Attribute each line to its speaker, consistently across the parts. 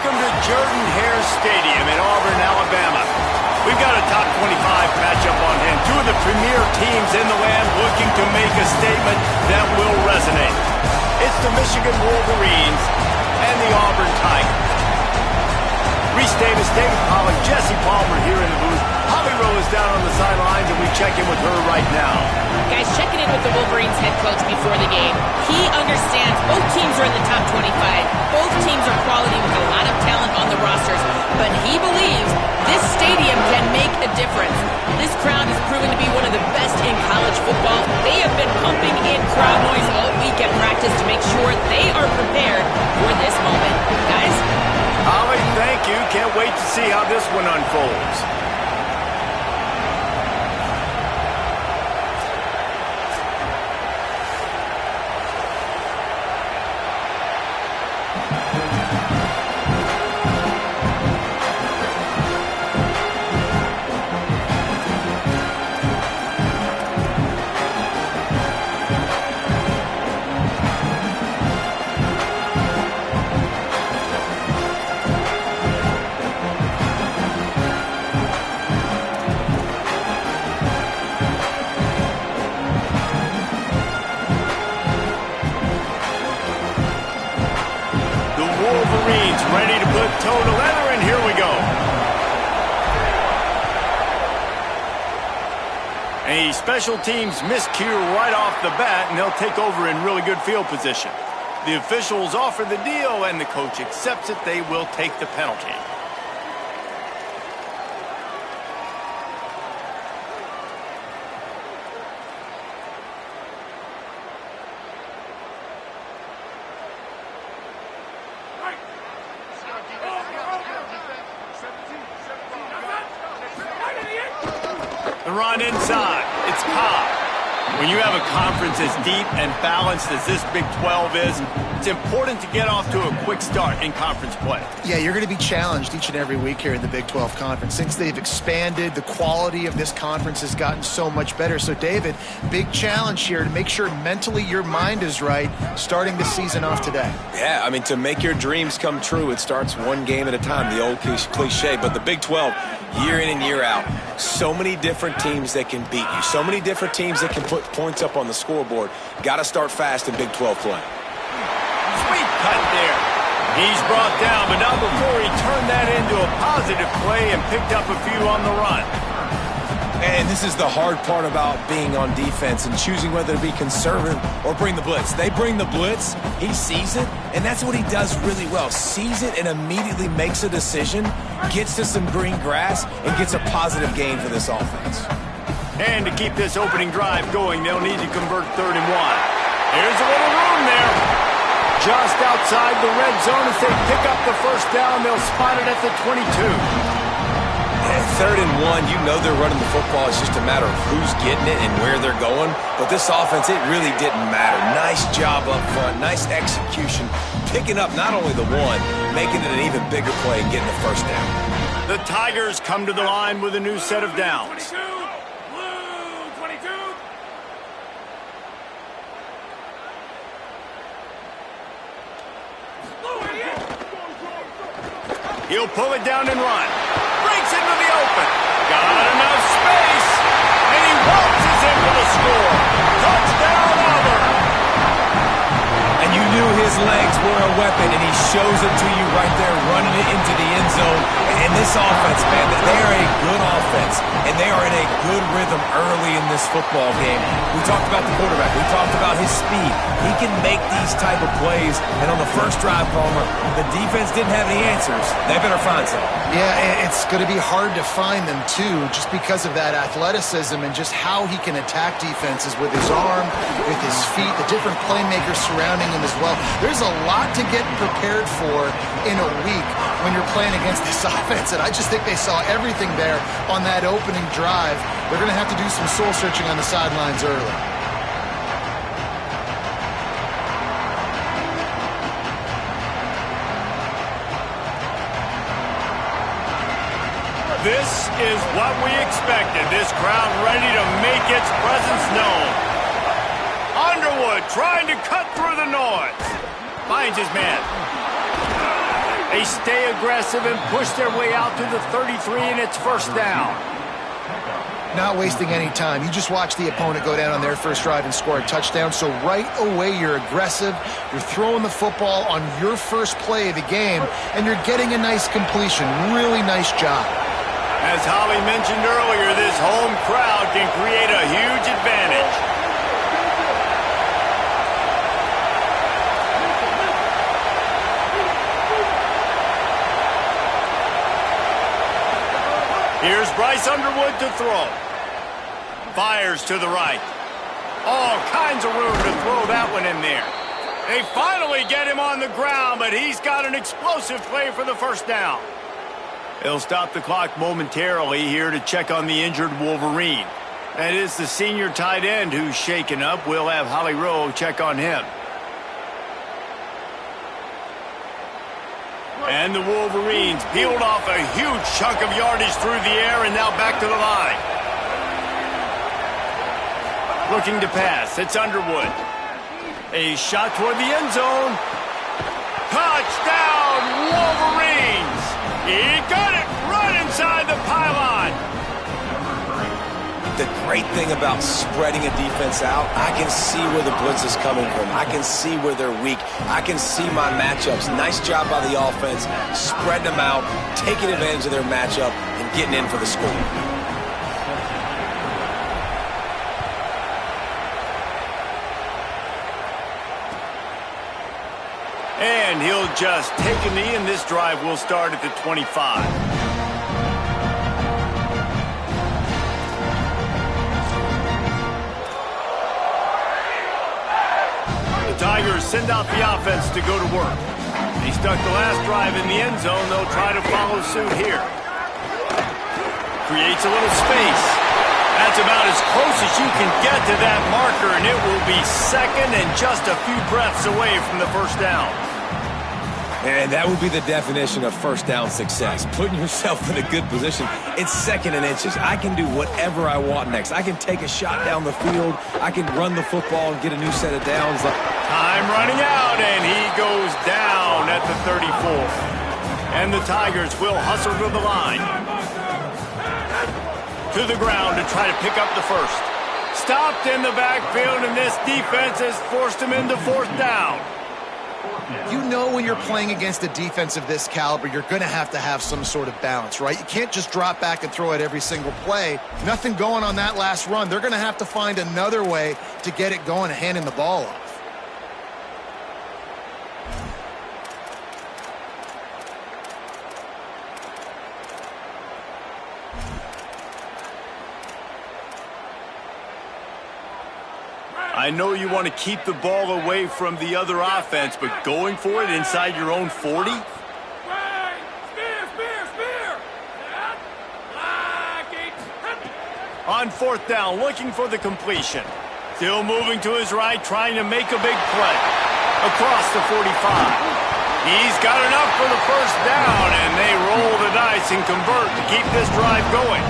Speaker 1: Welcome to Jordan-Hare Stadium in Auburn, Alabama. We've got a top 25 matchup on hand. Two of the premier teams in the land looking to make a statement that will resonate. It's the Michigan Wolverines and the Auburn Tigers. Reese Davis, David Pollack, Jesse Palmer here in the booth. Holly Rowe is down on the sidelines, and we check in with her right now.
Speaker 2: Guys, checking in with the Wolverines head coach before the game. He understands both teams are in the top 25. Both teams are quality with a lot of talent on the rosters. But he believes this stadium can make a difference. This crowd has proven to be one of the best in college football. They have been pumping in crowd noise all week at practice to make sure they are prepared for this moment. Guys?
Speaker 1: Holly, thank you. Can't wait to see how this one unfolds. Wolverines ready to put toe to leather, and here we go. A special teams miscue right off the bat, and they'll take over in really good field position. The officials offer the deal, and the coach accepts it. They will take the penalty. The run inside. It's Ncaa. When you have a conference as deep and balanced as this Big 12 is, it's important to get off to a quick start in conference play.
Speaker 3: Yeah, you're going to be challenged each and every week here in the Big 12 Conference. Since they've expanded, the quality of this conference has gotten so much better. So, David, big challenge here to make sure mentally your mind is right starting the season off today.
Speaker 4: Yeah, I mean, to make your dreams come true, it starts one game at a time, the old cliche. But the Big 12, year in and year out, so many different teams that can beat you, so many different teams that can put points up on the scoreboard. Got to start fast in Big 12 play.
Speaker 1: Sweet cut there. He's brought down, but not before he turned that into a positive play and picked up a few on the run.
Speaker 4: And this is the hard part about being on defense and choosing whether to be conservative or bring the blitz. They bring the blitz, he sees it, and that's what he does really well. Sees it and immediately makes a decision, gets to some green grass, and gets a positive gain for this offense.
Speaker 1: And to keep this opening drive going, they'll need to convert 3rd and 1. Here's a little room there. Just outside the red zone as they pick up the first down. They'll spot it at the 22.
Speaker 4: At 3rd and 1, you know they're running the football. It's just a matter of who's getting it and where they're going. But this offense, it really didn't matter. Nice job up front, nice execution, picking up not only the one, making it an even bigger play and getting the first down.
Speaker 1: The Tigers come to the line with a new set of downs. He'll pull it down and run. Breaks into the open. Got enough space. And he waltzes in for the score. Touchdown, Auburn.
Speaker 4: And you knew his legs were a weapon, and he shows it to you right there, running it into the end zone. And this offense, man, they are a good offense, and they are in a good rhythm early in this football game. We talked about the quarterback. We talked about his speed. He can make these type of plays. And on the first drive, Palmer, the defense didn't have any answers. They better find some.
Speaker 3: Yeah, it's going to be hard to find them, too, just because of that athleticism and just how he can attack defenses with his arm, with his feet, the different playmakers surrounding him as well. There's a lot to get prepared for in a week when you're playing against this offense, and I just think they saw everything there on that opening drive. They're going to have to do some soul-searching on the sidelines early.
Speaker 1: This is what we expected. This crowd ready to make its presence known. Underwood trying to cut through the noise. Finds his man. They stay aggressive and push their way out to the 33, and it's first down.
Speaker 3: Not wasting any time. You just watch the opponent go down on their first drive and score a touchdown. So right away, you're aggressive. You're throwing the football on your first play of the game, and you're getting a nice completion. Really nice job.
Speaker 1: As Holly mentioned earlier, this home crowd can create a huge advantage. Here's Bryce Underwood to throw. Fires to the right. All kinds of room to throw that one in there. They finally get him on the ground, but he's got an explosive play for the first down. They'll stop the clock momentarily here to check on the injured Wolverine. That is the senior tight end who's shaken up. We'll have Holly Rowe check on him. And the Wolverines peeled off a huge chunk of yardage through the air and now back to the line. Looking to pass. It's Underwood. A shot toward the end zone. Touchdown, Wolverines! He got it right inside the pylon.
Speaker 4: The great thing about spreading a defense out, I can see where the blitz is coming from. I can see where they're weak. I can see my matchups. Nice job by the offense, spreading them out, taking advantage of their matchup, and getting in for the score.
Speaker 1: And he'll just take a knee, and this drive will start at the 25. Tigers send out the offense to go to work. He stuck the last drive in the end zone. They'll try to follow suit here. Creates a little space. That's about as close as you can get to that marker, and it will be second and just a few breaths away from the first down.
Speaker 4: And that would be the definition of first down success. Putting yourself in a good position. It's second and inches. I can do whatever I want next. I can take a shot down the field. I can run the football and get a new set of downs.
Speaker 1: Time running out, and he goes down at the 34. And the Tigers will hustle to the line. To the ground to try to pick up the first. Stopped in the backfield, and this defense has forced him into fourth down.
Speaker 3: You know when you're playing against a defense of this caliber, you're going to have some sort of balance, right? You can't just drop back and throw it every single play. Nothing going on that last run. They're going to have to find another way to get it going and handing the ball off.
Speaker 1: I know you want to keep the ball away from the other offense, but going for it inside your own 40? On fourth down, looking for the completion. Still moving to his right, trying to make a big play. Across the 45. He's got enough for the first down, and they roll the dice and convert to keep this drive going.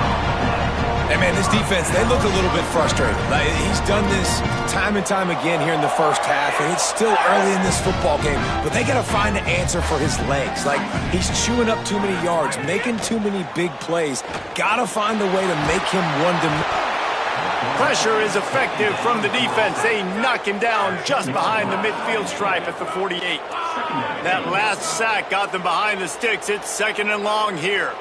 Speaker 4: Hey, man, this defense, they look a little bit frustrated. Like, he's done this time and time again here in the first half, and it's still early in this football game, but they got to find an answer for his legs. Like, he's chewing up too many yards, making too many big plays. Got to find a way to make him one-dimensional.
Speaker 1: Pressure is effective from the defense. They knock him down just behind the midfield stripe at the 48. That last sack got them behind the sticks. It's second and long here.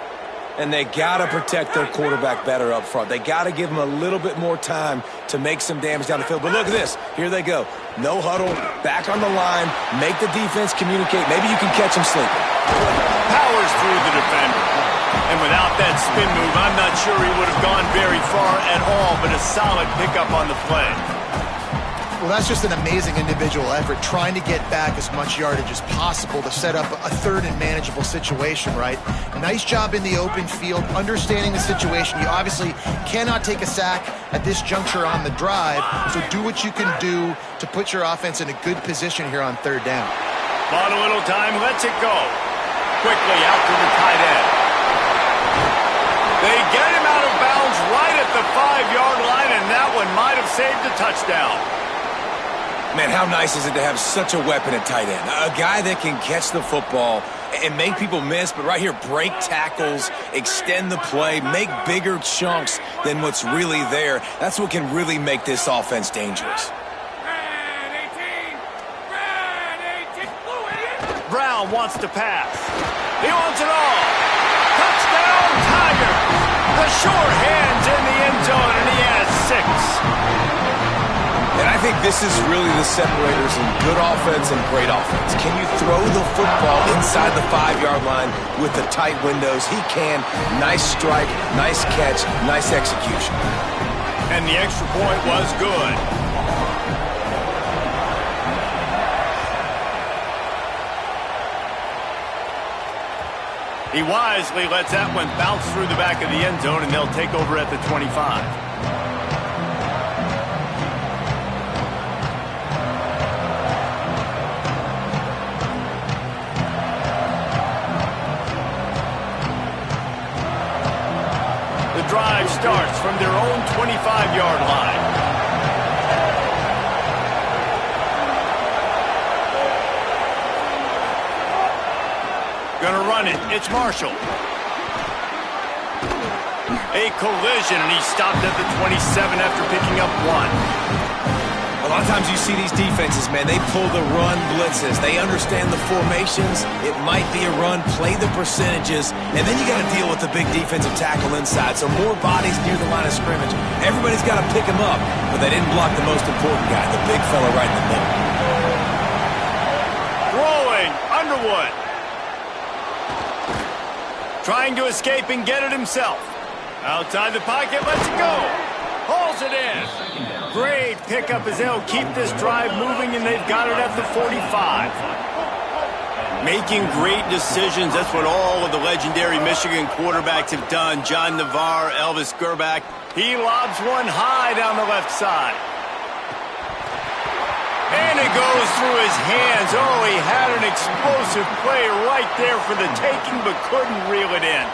Speaker 4: And they got to protect their quarterback better up front. They got to give him a little bit more time to make some damage down the field. But look at this. Here they go. No huddle, back on the line, make the defense communicate. Maybe you can catch him sleeping.
Speaker 1: Powers through the defender. And without that spin move, I'm not sure he would have gone very far at all, but a solid pickup on the play.
Speaker 3: Well, that's just an amazing individual effort, trying to get back as much yardage as possible to set up a third and manageable situation, right? Nice job in the open field, understanding the situation. You obviously cannot take a sack at this juncture on the drive, so do what you can do to put your offense in a good position here on third down.
Speaker 1: Bought a little time, lets it go. Quickly out to the tight end. They get him out of bounds right at the 5-yard line, and that one might have saved a touchdown.
Speaker 4: Man, how nice is it to have such a weapon at tight end? A guy that can catch the football and make people miss, but right here, break tackles, extend the play, make bigger chunks than what's really there. That's what can really make this offense dangerous.
Speaker 1: Brown wants to pass. He wants it all. Touchdown, Tiger. The sure hands in the end zone, and he has 6.
Speaker 4: And I think this is really the separators in good offense and great offense. Can you throw the football inside the 5-yard line with the tight windows? He can. Nice strike, nice catch, nice execution.
Speaker 1: And the extra point was good. He wisely lets that one bounce through the back of the end zone, and they'll take over at the 25. The drive starts from their own 25-yard line. Gonna run it. It's Marshall. A collision, and he stopped at the 27 after picking up 1.
Speaker 4: A lot of times you see these defenses, man, they pull the run blitzes. They understand the formations. It might be a run, play the percentages, and then you got to deal with the big defensive tackle inside. So more bodies near the line of scrimmage. Everybody's got to pick him up, but they didn't block the most important guy, the big fella right in the middle.
Speaker 1: Throwing, Underwood. Trying to escape and get it himself. Outside the pocket, lets it go. Hauls it in. Great pickup as they'll keep this drive moving, and they've got it at the 45. Making great decisions. That's what all of the legendary Michigan quarterbacks have done. John Navarre, Elvis Gerbach. He lobs one high down the left side. And it goes through his hands. Oh, he had an explosive play right there for the taking, but couldn't reel it in.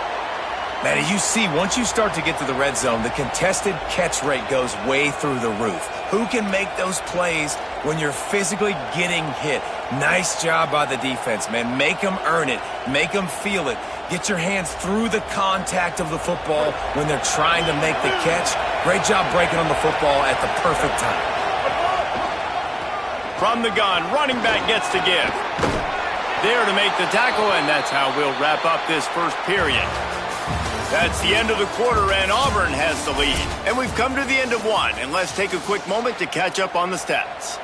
Speaker 4: Man, as you see, once you start to get to the red zone, the contested catch rate goes way through the roof. Who can make those plays when you're physically getting hit? Nice job by the defense, man. Make them earn it. Make them feel it. Get your hands through the contact of the football when they're trying to make the catch. Great job breaking on the football at the perfect time.
Speaker 1: From the gun, running back gets to give. There to make the tackle, and that's how we'll wrap up this first period. That's the end of the quarter, and Auburn has the lead. And we've come to the end of one, and let's take a quick moment to catch up on the stats.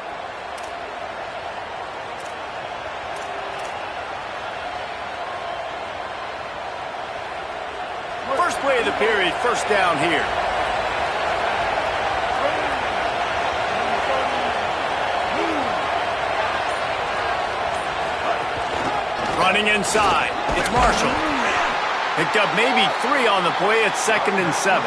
Speaker 1: First play of the period, first down here. Running inside, it's Marshall. Picked up maybe 3 on the play. It's 2nd and 7.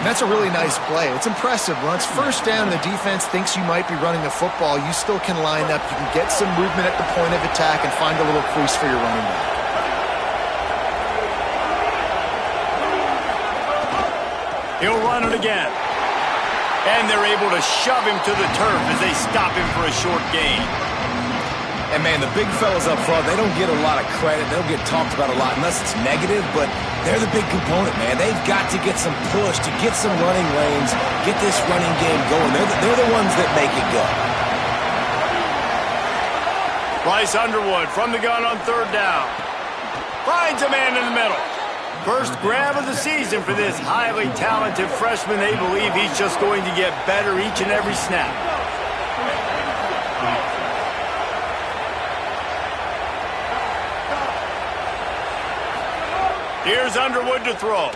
Speaker 3: That's a really nice play. It's impressive. Once first down, the defense thinks you might be running the football. You still can line up. You can get some movement at the point of attack and find a little crease for your running back.
Speaker 1: He'll run it again. And they're able to shove him to the turf as they stop him for a short gain.
Speaker 4: And, man, the big fellas up front, they don't get a lot of credit. They don't get talked about a lot unless it's negative, but they're the big component, man. They've got to get some push, to get some running lanes, get this running game going. They're the ones that make it go.
Speaker 1: Bryce Underwood from the gun on 3rd down. Finds a man in the middle. First grab of the season for this highly talented freshman. They believe he's just going to get better each and every snap. Here's Underwood to throw.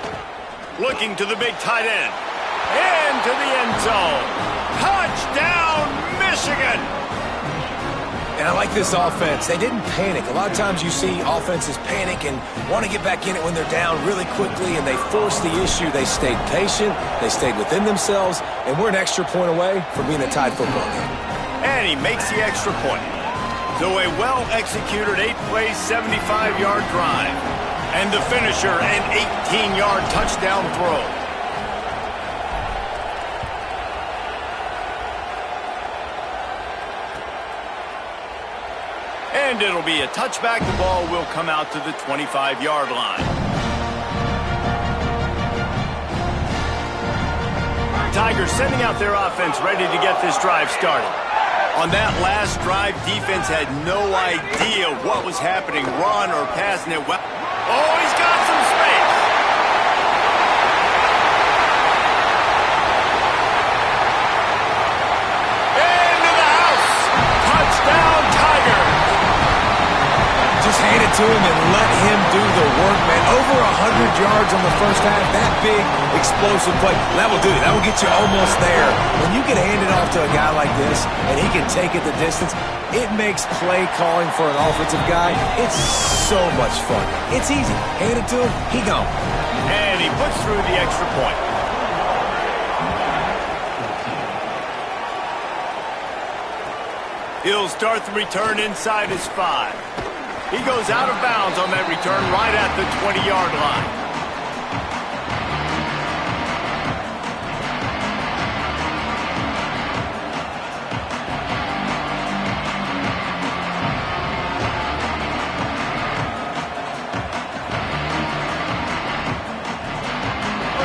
Speaker 1: Looking to the big tight end. And to the end zone. Touchdown, Michigan!
Speaker 4: And I like this offense. They didn't panic. A lot of times you see offenses panic and want to get back in it when they're down really quickly, and they force the issue. They stayed patient. They stayed within themselves, and we're an extra point away from being a tied football game.
Speaker 1: And he makes the extra point. So a well-executed 8-play, 75-yard drive. And the finisher, an 18-yard touchdown throw. And it'll be a touchback. The ball will come out to the 25-yard line. Tigers sending out their offense, ready to get this drive started. On that last drive, defense had no idea what was happening, run or pass, and it went. Oh, he's got some space. Into the house. Touchdown, Tigers.
Speaker 4: Just hand it to him and let him do the work, man. Over 100 yards on the first half. That big, explosive play. That will do it. That will get you almost there. When you can hand it off to a guy like this and he can take it the distance, it makes play calling for an offensive guy, it's so much fun. It's easy. Hand it to him, he gone.
Speaker 1: And he puts through the extra point. He'll start the return inside his 5. He goes out of bounds on that return right at the 20-yard line.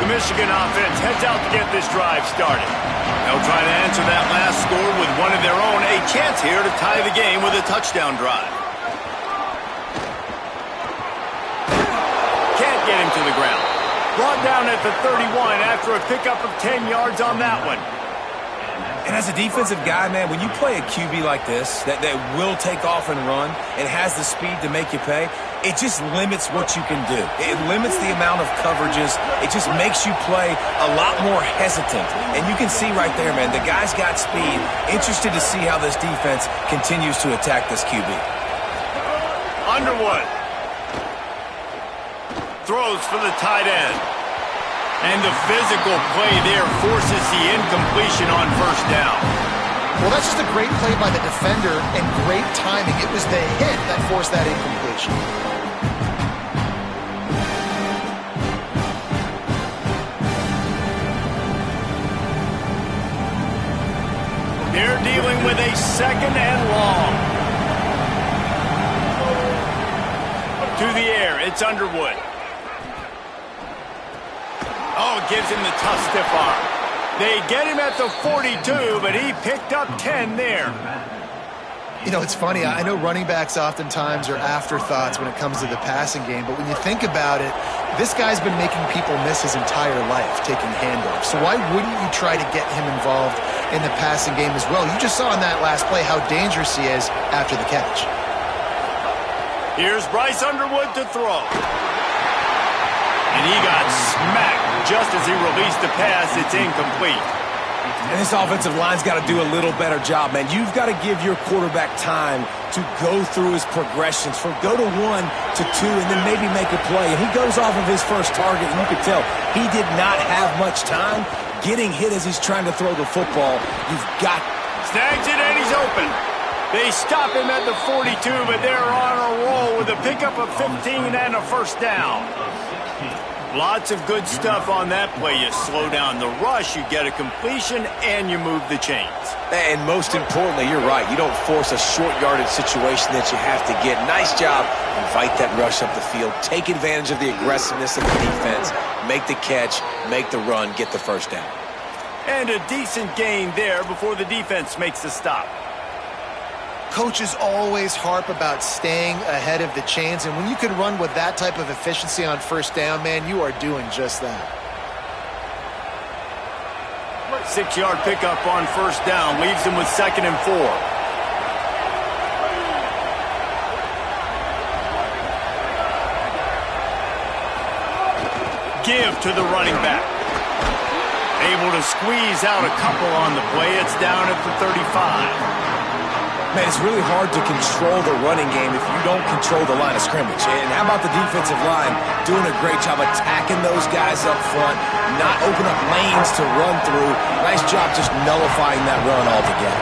Speaker 1: The Michigan offense heads out to get this drive started. They'll try to answer that last score with one of their own. A chance here to tie the game with a touchdown drive. Get him to the ground. Brought down at the 31 after a pickup of 10 yards on that one.
Speaker 4: And as a defensive guy, man, when you play a QB like this that will take off and run and has the speed to make you pay, it just limits what you can do. It limits the amount of coverages. It just makes you play a lot more hesitant. And you can see right there, man, the guy's got speed. Interested to see how this defense continues to attack this QB.
Speaker 1: Underwood throws for the tight end. And the physical play there forces the incompletion on first down.
Speaker 3: Well, that's just a great play by the defender and great timing. It was the hit that forced that incompletion.
Speaker 1: They're dealing with a second and long. To the air, it's Underwood. Oh, gives him the tough stiff arm. They get him at the 42, but he picked up 10 there.
Speaker 3: You know, it's funny. I know running backs oftentimes are afterthoughts when it comes to the passing game, but when you think about it, this guy's been making people miss his entire life taking handoffs. So why wouldn't you try to get him involved in the passing game as well? You just saw in that last play how dangerous he is after the catch.
Speaker 1: Here's Bryce Underwood to throw. And he got smacked just as he released the pass. It's incomplete.
Speaker 4: And this offensive line's got to do a little better job, man. You've got to give your quarterback time to go through his progressions, from go to 1 to 2, and then maybe make a play. And he goes off of his first target, and you can tell he did not have much time getting hit as he's trying to throw the football. You've got...
Speaker 1: Snags it, and he's open. They stop him at the 42, but they're on a roll with a pickup of 15 and a first down. Lots of good stuff on that play. You slow down the rush, you get a completion, and you move the chains.
Speaker 4: And most importantly, you're right. You don't force a short yardage situation that you have to get. Nice job. Invite that rush up the field. Take advantage of the aggressiveness of the defense. Make the catch, make the run, get the first down.
Speaker 1: And a decent gain there before the defense makes the stop.
Speaker 3: Coaches always harp about staying ahead of the chains, and when you can run with that type of efficiency on first down, man, you are doing just that.
Speaker 1: 6-yard pickup on first down leaves him with 2nd and 4. Give to the running back. Able to squeeze out a couple on the play. It's down at the 35.
Speaker 4: Man, it's really hard to control the running game if you don't control the line of scrimmage. And how about the defensive line doing a great job attacking those guys up front, not open up lanes to run through. Nice job just nullifying that run altogether.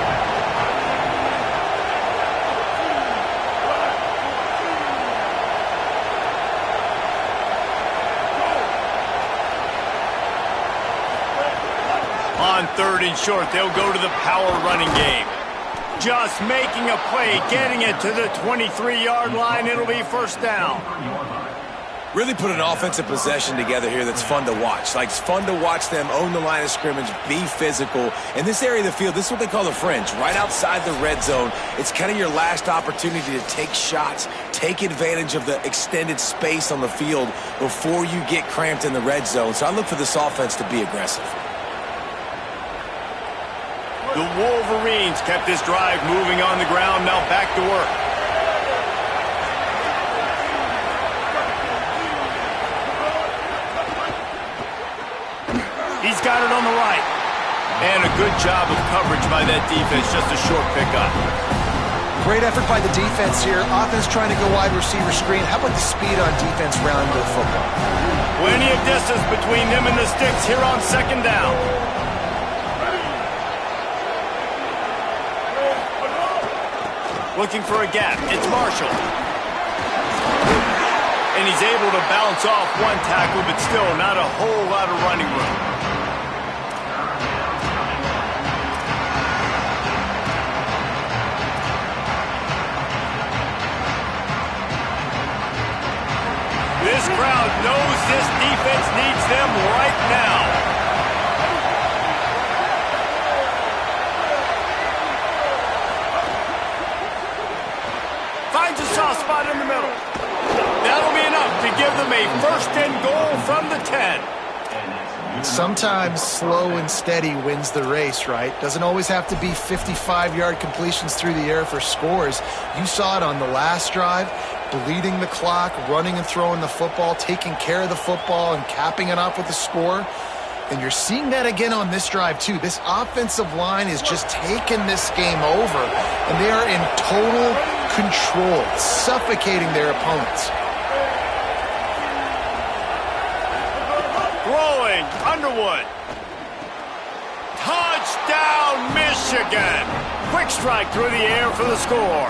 Speaker 1: On 3rd and short, they'll go to the power running game. Just making a play, getting it to the 23-yard line. It'll be first down.
Speaker 4: Really put an offensive possession together here that's fun to watch. Like, it's fun to watch them own the line of scrimmage, be physical. In this area of the field, this is what they call the fringe, right outside the red zone. It's kind of your last opportunity to take shots, take advantage of the extended space on the field before you get cramped in the red zone. So I look for this offense to be aggressive.
Speaker 1: The Wolverines kept this drive moving on the ground. Now back to work. He's got it on the right. And a good job of coverage by that defense. Just a short pickup.
Speaker 3: Great effort by the defense here. Offense trying to go wide receiver screen. How about the speed on defense rounding the football?
Speaker 1: Plenty of distance between them and the sticks here on second down. Looking for a gap. It's Marshall. And he's able to bounce off one tackle, but still not a whole lot of running room. This crowd knows this defense needs them right now. Finds a soft spot in the middle. That'll be enough to give them a first and goal from the 10.
Speaker 3: Sometimes slow and steady wins the race, right? Doesn't always have to be 55-yard completions through the air for scores. You saw it on the last drive, bleeding the clock, running and throwing the football, taking care of the football, and capping it off with a score. And you're seeing that again on this drive, too. This offensive line is just taking this game over, and they are in total control, suffocating their opponents.
Speaker 1: Throwing, Underwood. Touchdown, Michigan. Quick strike through the air for the score.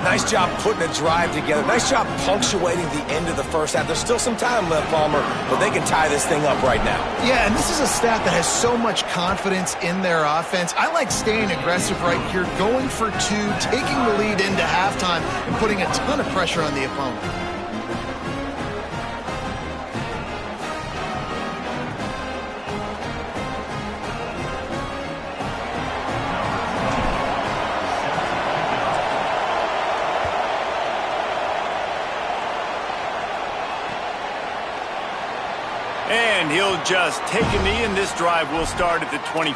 Speaker 4: Nice job putting a drive together. Nice job punctuating the end of the first half. There's still some time left, Palmer, but they can tie this thing up right now.
Speaker 3: Yeah, and this is a staff that has so much confidence in their offense. I like staying aggressive right here, going for two, taking the lead into halftime, and putting a ton of pressure on the opponent.
Speaker 1: And he'll just take a knee, and this drive will start at the 25.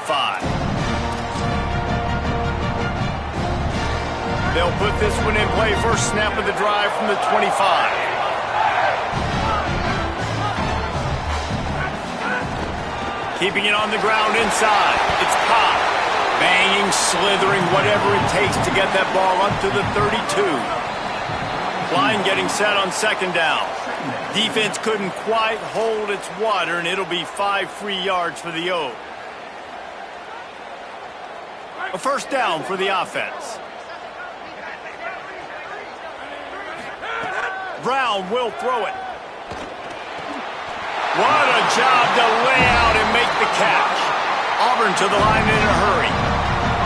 Speaker 1: They'll put this one in play. First snap of the drive from the 25. Keeping it on the ground inside. It's Ncaa. Banging, slithering, whatever it takes to get that ball up to the 32. Line getting set on second down. Defense couldn't quite hold its water, and it'll be 5 free yards for the O. A first down for the offense. Brown will throw it. What a job to lay out and make the catch. Auburn to the line in a hurry.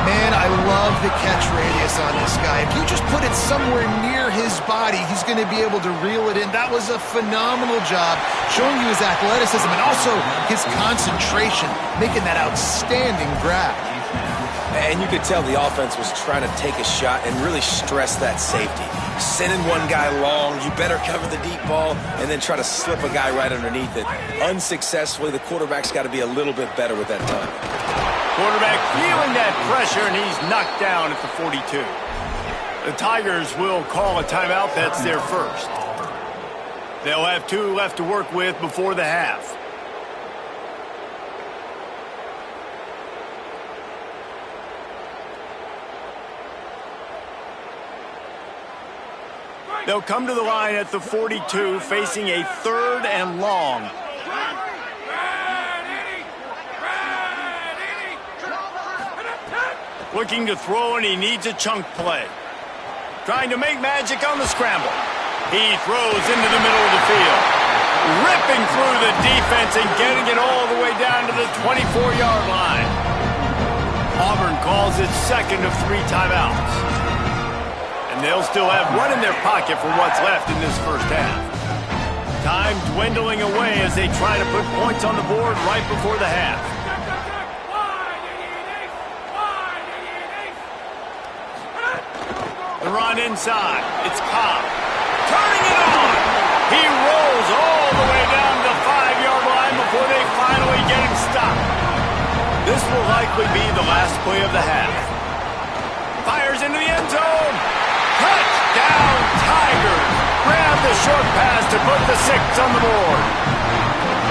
Speaker 3: Man, I love the catch radius on this guy. If you just put it somewhere near his body, he's going to be able to reel it in. That was a phenomenal job, showing you his athleticism and also his concentration, making that outstanding grab.
Speaker 4: And you could tell the offense was trying to take a shot and really stress that safety. Sending one guy long, you better cover the deep ball, and then try to slip a guy right underneath it. Unsuccessfully, the quarterback's got to be a little bit better with that time.
Speaker 1: Quarterback feeling that pressure, and he's knocked down at the 42. The Tigers will call a timeout. That's their first. They'll have 2 left to work with before the half. They'll come to the line at the 42, facing a 3rd and long. Looking to throw, and he needs a chunk play. Trying to make magic on the scramble. He throws into the middle of the field. Ripping through the defense and getting it all the way down to the 24-yard line. Auburn calls its second of 3 timeouts. And they'll still have one in their pocket for what's left in this first half. Time dwindling away as they try to put points on the board right before the half. The run inside. It's Ncaa. Turning it on. He rolls all the way down the 5-yard line before they finally get him stopped. This will likely be the last play of the half. Fires into the end zone. Touchdown, Tigers. Grab the short pass to put the 6 on the board.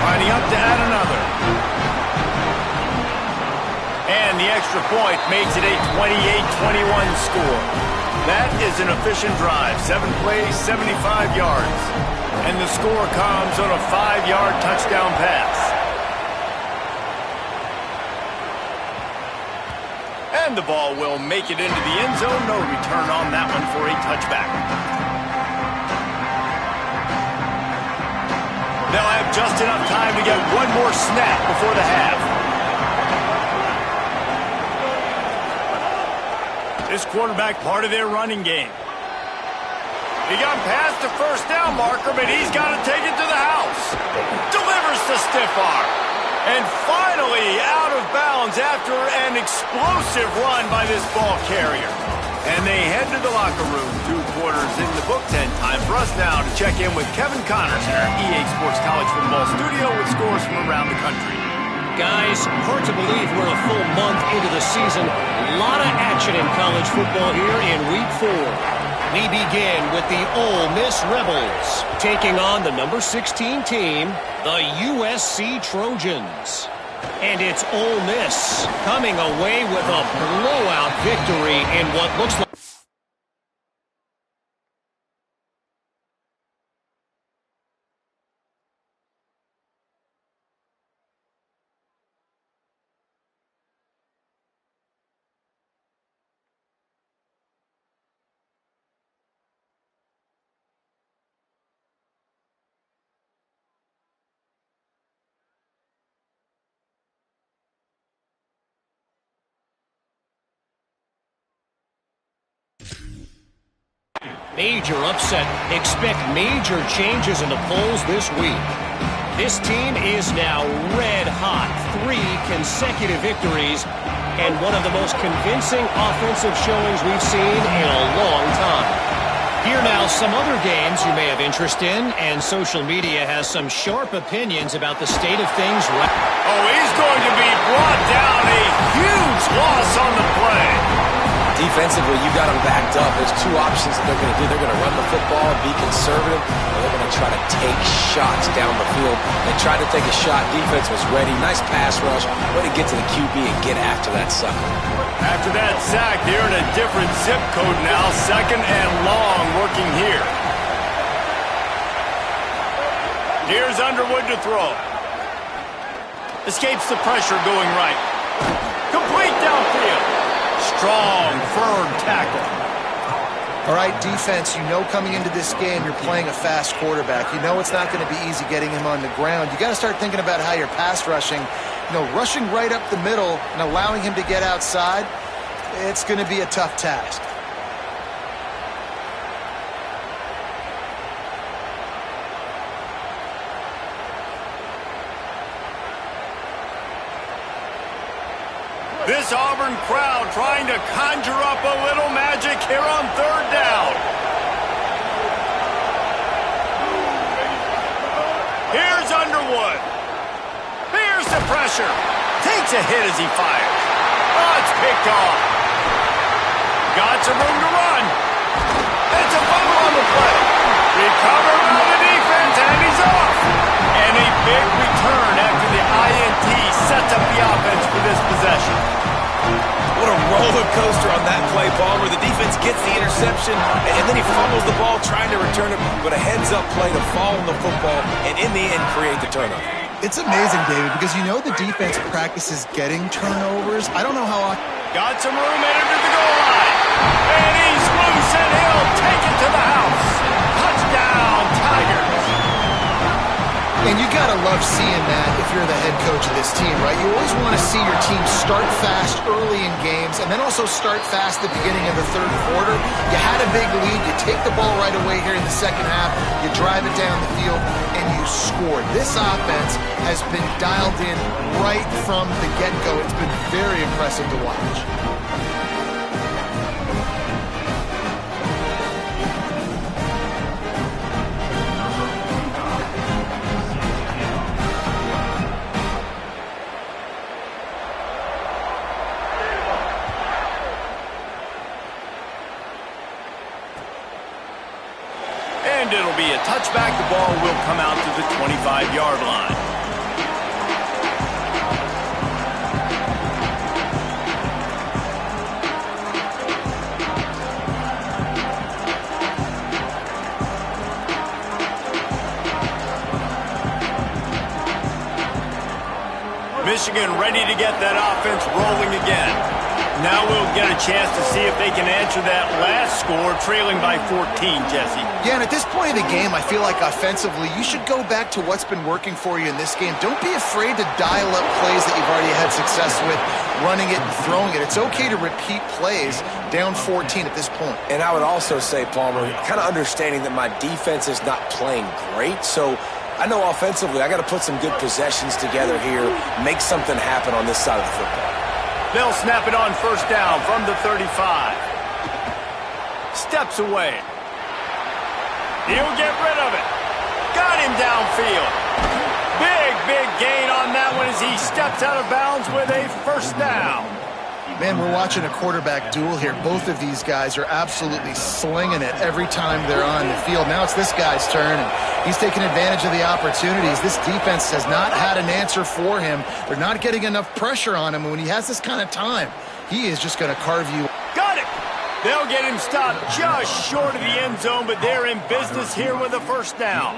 Speaker 1: Lining up to add another. And the extra point makes it a 28-21 score. That is an efficient drive. 7 plays, 75 yards. And the score comes on a 5-yard touchdown pass. And the ball will make it into the end zone. No return on that one for a touchback. They'll have just enough time to get one more snap before the half. This quarterback part of their running game. He got past the first down marker, but he's got to take it to the house. Delivers the stiff arm. And finally out of bounds after an explosive run by this ball carrier. And they head to the locker room. 2 quarters in the book. 10 time for us now to check in with Kevin Connors in our EA Sports College Football studio with scores from around the country.
Speaker 5: Guys, hard to believe we're a full month into the season. A lot of action in college football here in Week 4. We begin with the Ole Miss Rebels taking on the number 16 team, the USC Trojans. And it's Ole Miss coming away with a blowout victory in what looks like... Major upset. Expect major changes in the polls this week. This team is now red hot. 3 consecutive victories and one of the most convincing offensive showings we've seen in a long time. Here now some other games you may have interest in, and social media has some sharp opinions about the state of things right.
Speaker 1: Oh, he's going to be brought down. A huge loss on the play.
Speaker 4: Defensively, you got them backed up. There's 2 options that they're going to do. They're going to run the football and be conservative, or they're going to try to take shots down the field. They tried to take a shot. Defense was ready. Nice pass rush. Way to get to the QB and get after that sucker.
Speaker 1: After that sack, they're in a different zip code now. 2nd and long working here. Here's Underwood to throw. Escapes the pressure going right. Complete downfield. Strong, firm tackle.
Speaker 3: All right, defense, you know coming into this game you're playing a fast quarterback. You know it's not going to be easy getting him on the ground. You got to start thinking about how you're pass rushing. You know, rushing right up the middle and allowing him to get outside, it's going to be a tough task.
Speaker 1: This Auburn crowd trying to conjure up a little magic here on 3rd down. Here's Underwood. Here's the pressure. Takes a hit as he fires. Oh, it's picked off. Got some room to run. It's a fumble on the play. Recovered by the defense, and he's off. And a big return after the INT sets up the offense for this possession.
Speaker 4: What a roller coaster on that play, Palmer. The defense gets the interception, and then he fumbles the ball trying to return it, but a heads-up play to fall on the football, and in the end, create the turnover.
Speaker 3: It's amazing, David, because you know the defense practices getting turnovers. I don't know how...
Speaker 1: Got some room headed to the goal line. And he's loose, and he'll take it to the house. Touchdown, Tigers.
Speaker 3: And you got to love seeing that if you're the head coach of this team, right? You always want to see your team start fast early in games and then also start fast at the beginning of the third quarter. You had a big lead. You take the ball right away here in the second half. You drive it down the field, and you score. This offense has been dialed in right from the get-go. It's been very impressive to watch.
Speaker 1: And it'll be a touchback. The ball will come out to the 25-yard line. Michigan ready to get that offense rolling again. Now we'll get a chance to see if they can answer that last score, trailing by 14, Jesse.
Speaker 3: Yeah, and at this point of the game, I feel like offensively, you should go back to what's been working for you in this game. Don't be afraid to dial up plays that you've already had success with, running it and throwing it. It's okay to repeat plays down 14 at this point.
Speaker 4: And I would also say, Palmer, kind of understanding that my defense is not playing great, so I know offensively I got to put some good possessions together here, make something happen on this side of the football.
Speaker 1: They'll snap it on first down from the 35. Steps away. He'll get rid of it. Got him downfield. Big gain on that one as he steps out of bounds with a first down.
Speaker 3: Man, we're watching a quarterback duel here. Both of these guys are absolutely slinging it every time they're on the field. Now it's this guy's turn, and he's taking advantage of the opportunities. This defense has not had an answer for him. They're not getting enough pressure on him. And when he has this kind of time, he is just going to carve you.
Speaker 1: Got it! They'll get him stopped just short of the end zone, but they're in business here with a first down.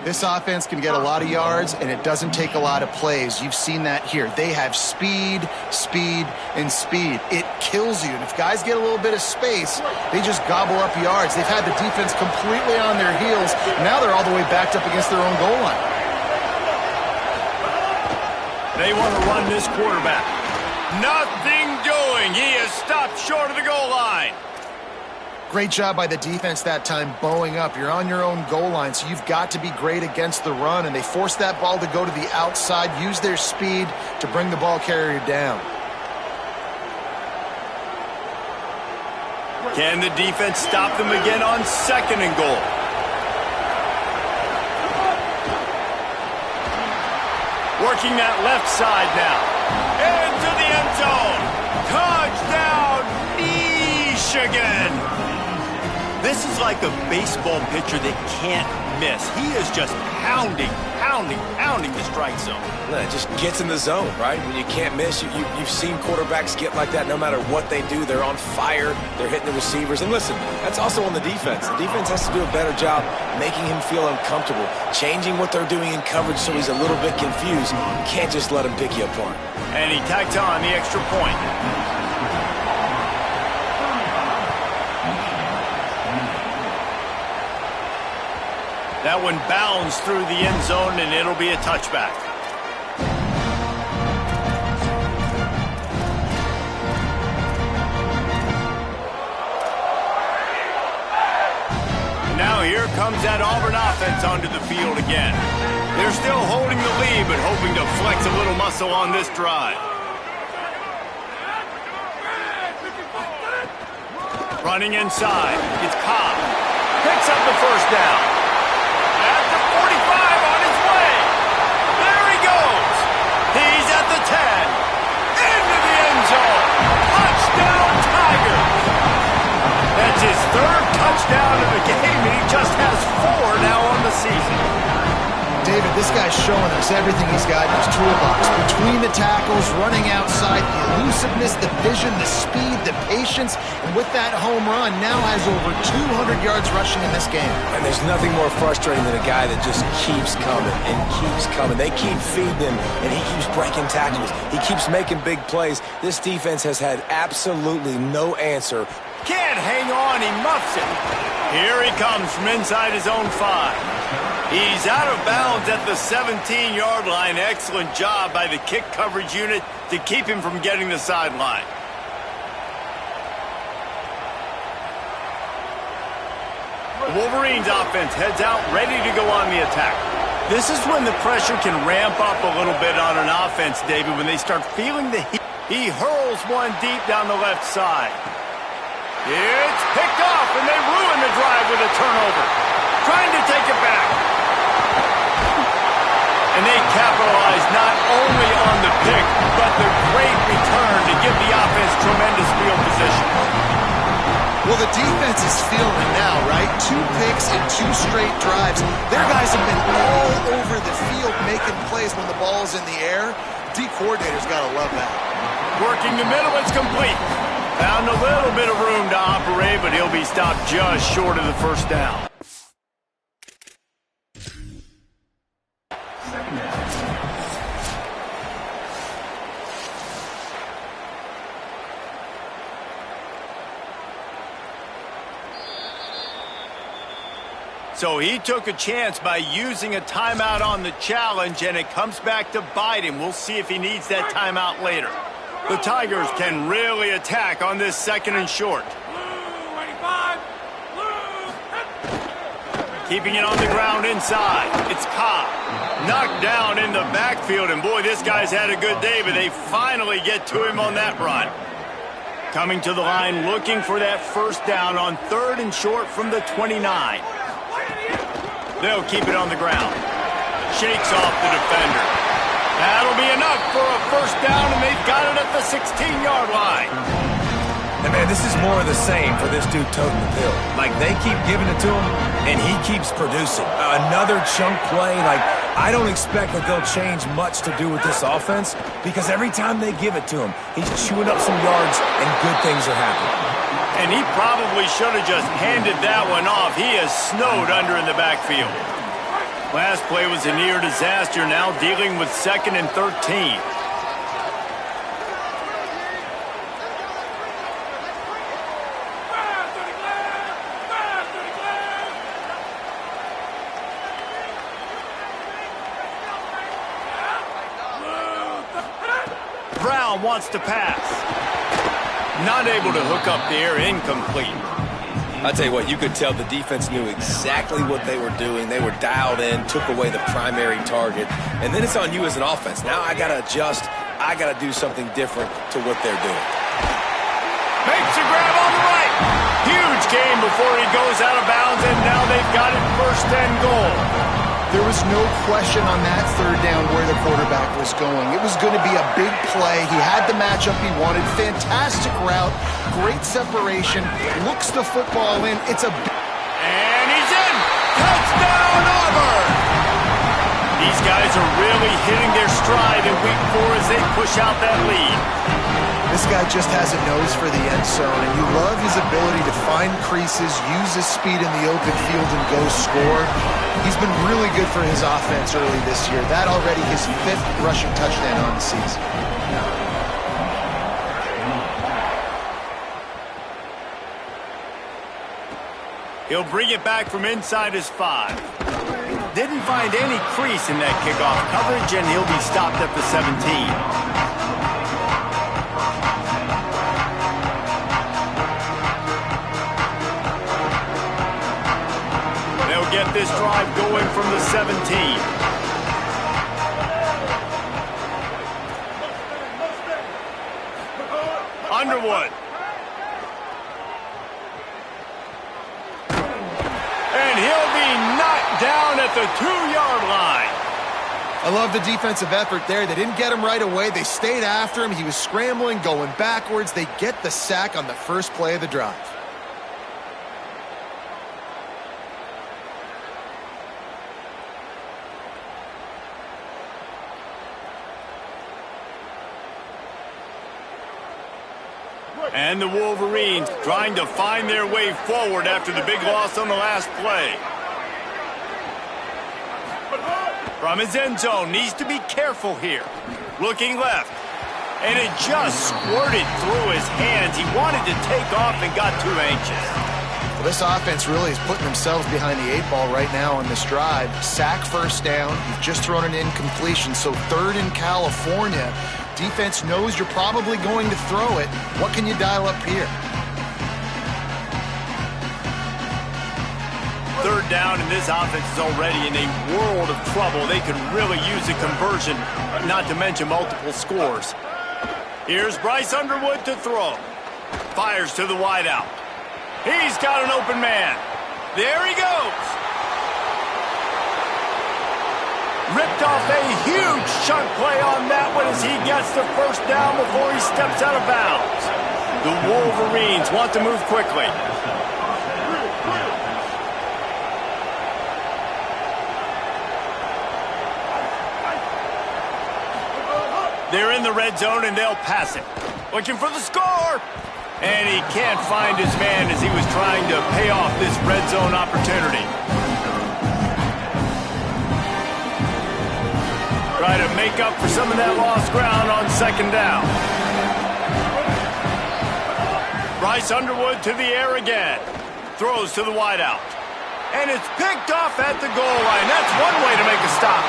Speaker 3: This offense can get a lot of yards, and it doesn't take a lot of plays. You've seen that here. They have speed, and speed. It kills you. And if guys get a little bit of space, they just gobble up yards. They've had the defense completely on their heels. Now they're all the way backed up against their own goal line.
Speaker 1: They want to run this quarterback. Nothing doing. He is stopped short of the goal line.
Speaker 3: Great job by the defense that time, bowing up. You're on your own goal line, so you've got to be great against the run, and they force that ball to go to the outside, use their speed to bring the ball carrier down.
Speaker 1: Can the defense stop them again on second and goal? Working that left side now. Into the end zone. Touchdown, Michigan. This is like a baseball pitcher that can't miss. He is just pounding the strike zone.
Speaker 4: It just gets in the zone, right? When you can't miss, you've seen quarterbacks get like that no matter what they do. They're on fire. They're hitting the receivers. And listen, that's also on the defense. The defense has to do a better job making him feel uncomfortable, changing what they're doing in coverage so he's a little bit confused. You can't just let him pick you apart.
Speaker 1: And he tacked on the extra point. That one bounds through the end zone, and it'll be a touchback. Now here comes that Auburn offense onto the field again. They're still holding the lead, but hoping to flex a little muscle on this drive. Running inside, it's Ncaa. Picks up the first down. At the 45 on his way. There he goes. He's at the 10. Into the end zone. Touchdown, Tigers. That's his third touchdown of the game, and he just has 4 now on the season.
Speaker 3: David, this guy's showing us everything he's got in his toolbox. Between the tackles, running outside, the elusiveness, the vision, the speed, the patience, and with that home run, now has over 200 yards rushing in this game.
Speaker 4: And there's nothing more frustrating than a guy that just keeps coming and keeps coming. They keep feeding him, and he keeps breaking tackles. He keeps making big plays. This defense has had absolutely no answer.
Speaker 1: Can't hang on, he muffs it. Here he comes from inside his own 5. He's out of bounds at the 17-yard line. Excellent job by the kick coverage unit to keep him from getting the sideline. The Wolverines offense heads out, ready to go on the attack. This is when the pressure can ramp up a little bit on an offense, David, when they start feeling the heat. He hurls one deep down the left side. It's picked off, and they ruin the drive with a turnover. Trying to take it back. And they capitalize not only on the pick, but the great return to give the offense tremendous field position.
Speaker 3: Well, the defense is feeling it now, right? 2 picks in 2 straight drives. Their guys have been all over the field making plays when the ball's in the air. D coordinator's got to love that.
Speaker 1: Working the middle, it's complete. Found a little bit of room to operate, but he'll be stopped just short of the first down. So he took a chance by using a timeout on the challenge, and it comes back to bite him. We'll see if he needs that timeout later. The Tigers can really attack on this 2nd and short. Keeping it on the ground inside. It's Ncaa. Knocked down in the backfield, and boy, this guy's had a good day, but they finally get to him on that run. Coming to the line, looking for that first down on 3rd and short from the 29. They'll keep it on the ground. Shakes off the defender. That'll be enough for a first down, and they've got it at the 16-yard line.
Speaker 4: And, man, this is more of the same for this dude toting the pill. Like, they keep giving it to him, and he keeps producing. Another chunk play. Like, I don't expect that they'll change much to do with this offense because every time they give it to him, he's chewing up some yards, and good things are happening.
Speaker 1: And he probably should have just handed that one off. He is snowed under in the backfield. Last play was a near disaster, now dealing with 2nd and 13. Brown wants to pass. Not able to hook up there, incomplete.
Speaker 4: I'll tell you what, you could tell the defense knew exactly what they were doing. They were dialed in, took away the primary target, and then it's on you as an offense. Now I got to adjust. I got to do something different to what they're doing.
Speaker 1: Makes a grab on the right. Huge gain before he goes out of bounds, and now they've got it 1st and goal.
Speaker 3: There was no question on that 3rd down where the quarterback was going. It was going to be a big play. He had the matchup he wanted. Fantastic route. Great separation. Looks the football in. It's a...
Speaker 1: And he's in. Touchdown, Auburn. These guys are really hitting their stride in week 4 as they push out that lead.
Speaker 3: This guy just has a nose for the end zone, and you love his ability to find creases, use his speed in the open field, and go score. He's been really good for his offense early this year. That already his 5th rushing touchdown on the season.
Speaker 1: He'll bring it back from inside his 5. Didn't find any crease in that kickoff coverage, and he'll be stopped at the 17. Get this drive going from the 17. Underwood. And he'll be knocked down at the 2-yard line.
Speaker 3: I love the defensive effort there. They didn't get him right away. They stayed after him. He was scrambling, going backwards. They get the sack on the first play of the drive.
Speaker 1: And the Wolverines trying to find their way forward after the big loss on the last play. From his end zone, needs to be careful here. Looking left. And it just squirted through his hands. He wanted to take off and got too anxious.
Speaker 3: Well, this offense really is putting themselves behind the 8 ball right now on this drive. Sack first down. You've just thrown an incompletion, so 3rd in California. Defense knows you're probably going to throw it. What can you dial up here?
Speaker 1: 3rd down, and this offense is already in a world of trouble. They could really use a conversion, not to mention multiple scores. Here's Bryce Underwood to throw. Fires to the wideout. He's got an open man. There he goes. Ripped off a huge chunk play on that one as he gets the first down before he steps out of bounds. The Wolverines want to move quickly. They're in the red zone, and they'll pass it. Looking for the score. And he can't find his man as he was trying to pay off this red zone opportunity. Try to make up for some of that lost ground on 2nd down. Bryce Underwood to the air again. Throws to the wideout. And it's picked off at the goal line. That's one way to make a stop.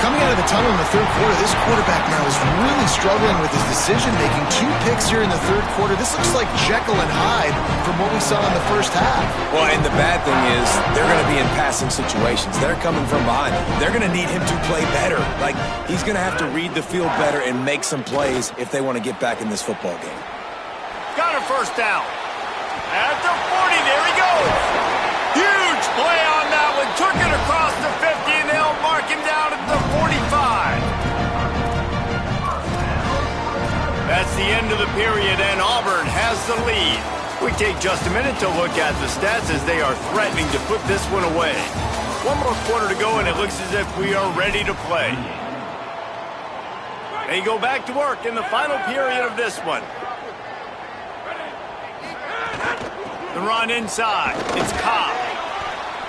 Speaker 3: Coming out of the tunnel in the 3rd quarter, this quarterback now is really struggling with his decision-making. 2 picks here in the 3rd quarter. This looks like Jekyll and Hyde from what we saw in the first half.
Speaker 4: Well, and the bad thing is they're going to be in passing situations. They're coming from behind. They're going to need him to play better. Like, he's going to have to read the field better and make some plays if they want to get back in this football game.
Speaker 1: Got a first down. At the 40, there he goes. Huge play on that one. Took it across the 50, and they'll mark him down at the 45. That's the end of the period, and Auburn has the lead. We take just a minute to look at the stats as they are threatening to put this one away. One more quarter to go, and it looks as if we are ready to play. They go back to work in the final period of this one. The run inside. It's Ncaa.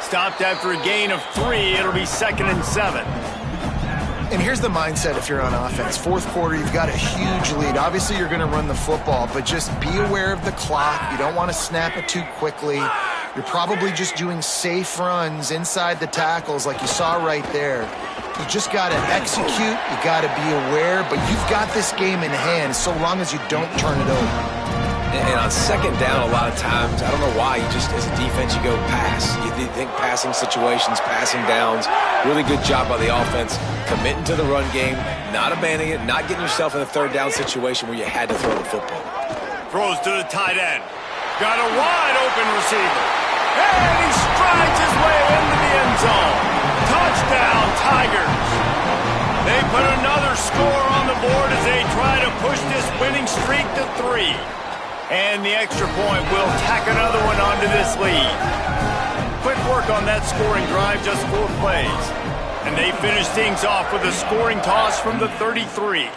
Speaker 1: Stopped after a gain of 3. It'll be 2nd and 7.
Speaker 3: And here's the mindset if you're on offense. 4th quarter, you've got a huge lead. Obviously, you're going to run the football, but just be aware of the clock. You don't want to snap it too quickly. You're probably just doing safe runs inside the tackles like you saw right there. You just got to execute. You got to be aware, but you've got this game in hand so long as you don't turn it over.
Speaker 4: And on 2nd down, a lot of times, I don't know why, you just, as a defense, you go pass. You think passing situations, passing downs. Really good job by the offense, committing to the run game, not abandoning it, not getting yourself in a 3rd down situation where you had to throw the football.
Speaker 1: Throws to the tight end. Got a wide open receiver. And he strides his way into the end zone. Touchdown, Tigers. They put another score on the board as they try to push this winning streak to 3. And the extra point will tack another one onto this lead. Quick work on that scoring drive, just 4 plays. And they finish things off with a scoring toss from the 33.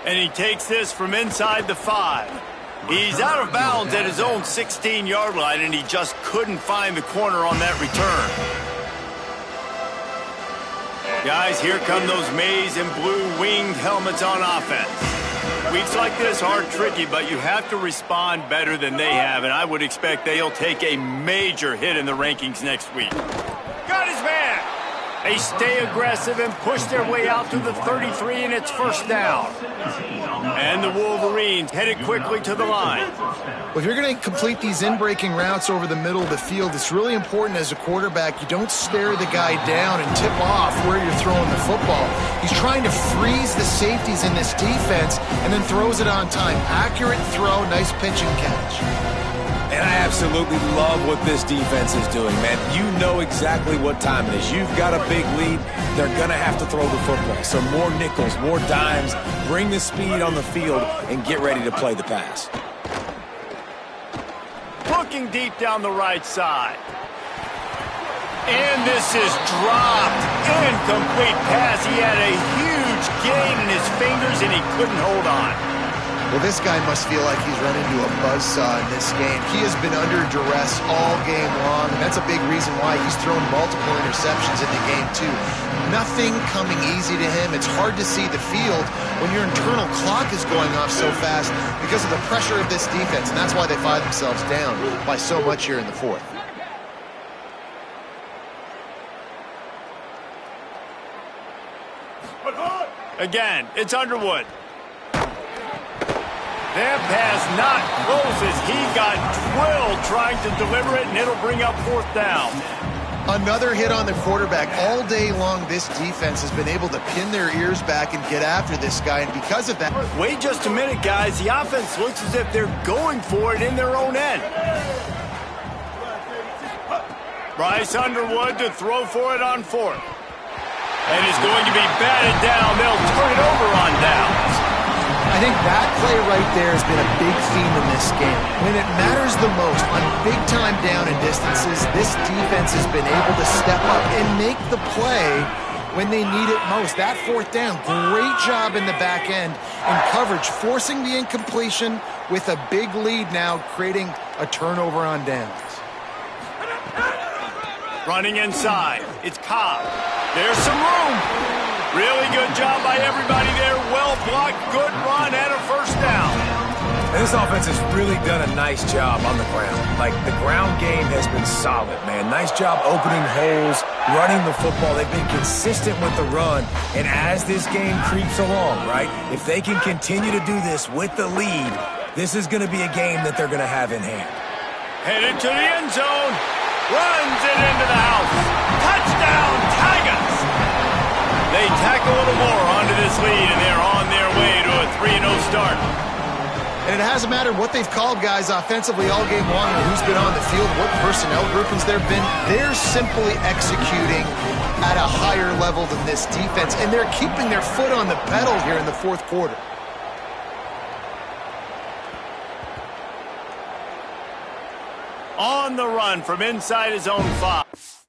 Speaker 1: And he takes this from inside the 5. He's out of bounds at his own 16-yard line, and he just couldn't find the corner on that return. Guys, here come those maize and blue winged helmets on offense. Weeks like this are tricky, but you have to respond better than they have, and I would expect they'll take a major hit in the rankings next week. Got his man! They stay aggressive and push their way out to the 33, and it's 1st down. And the Wolverines headed quickly to the line.
Speaker 3: Well, if you're going to complete these in-breaking routes over the middle of the field, it's really important as a quarterback you don't stare the guy down and tip off where you're throwing the football. He's trying to freeze the safeties in this defense and then throws it on time. Accurate throw, nice pitch and catch.
Speaker 4: And I absolutely love what this defense is doing, man. You know exactly what time it is. You've got a big lead. They're going to have to throw the football. So more nickels, more dimes, bring the speed on the field, and get ready to play the pass.
Speaker 1: Looking deep down the right side. And this is dropped. Incomplete pass. He had a huge gain in his fingers, and he couldn't hold on.
Speaker 3: Well, this guy must feel like he's run into a buzzsaw in this game. He has been under duress all game long, and that's a big reason why he's thrown multiple interceptions in the game, too. Nothing coming easy to him. It's hard to see the field when your internal clock is going off so fast because of the pressure of this defense, and that's why they find themselves down by so much here in the fourth.
Speaker 1: Again, it's Underwood. That pass not close as he got drilled trying to deliver it, and it'll bring up fourth down.
Speaker 3: Another hit on the quarterback. All day long, this defense has been able to pin their ears back and get after this guy, and because of that...
Speaker 1: Wait just a minute, guys. The offense looks as if they're going for it in their own end. Bryce Underwood to throw for it on fourth. And it's going to be batted down. They'll turn it over on downs.
Speaker 3: I think that play right there has been a big theme in this game. When it matters the most, on big-time down and distances, this defense has been able to step up and make the play when they need it most. That fourth down, great job in the back end in coverage, forcing the incompletion with a big lead now, creating a turnover on downs.
Speaker 1: Running inside, it's Ncaa. There's some room. Really good job by everybody there. Well blocked, good run, and a first down.
Speaker 4: And this offense has really done a nice job on the ground. Like, the ground game has been solid, man. Nice job opening holes, running the football. They've been consistent with the run. And as this game creeps along, right, if they can continue to do this with the lead, this is going to be a game that they're going to have in hand.
Speaker 1: Headed to the end zone. Runs it into the house. Touchdown, Tigers! They tack a little more onto this lead, and they're on their way to a 3-0 start.
Speaker 3: And it hasn't mattered what they've called guys offensively all game long, or who's been on the field, what personnel groupings there have been. They're simply executing at a higher level than this defense, and they're keeping their foot on the pedal here in the fourth quarter.
Speaker 1: On the run from inside his own 5.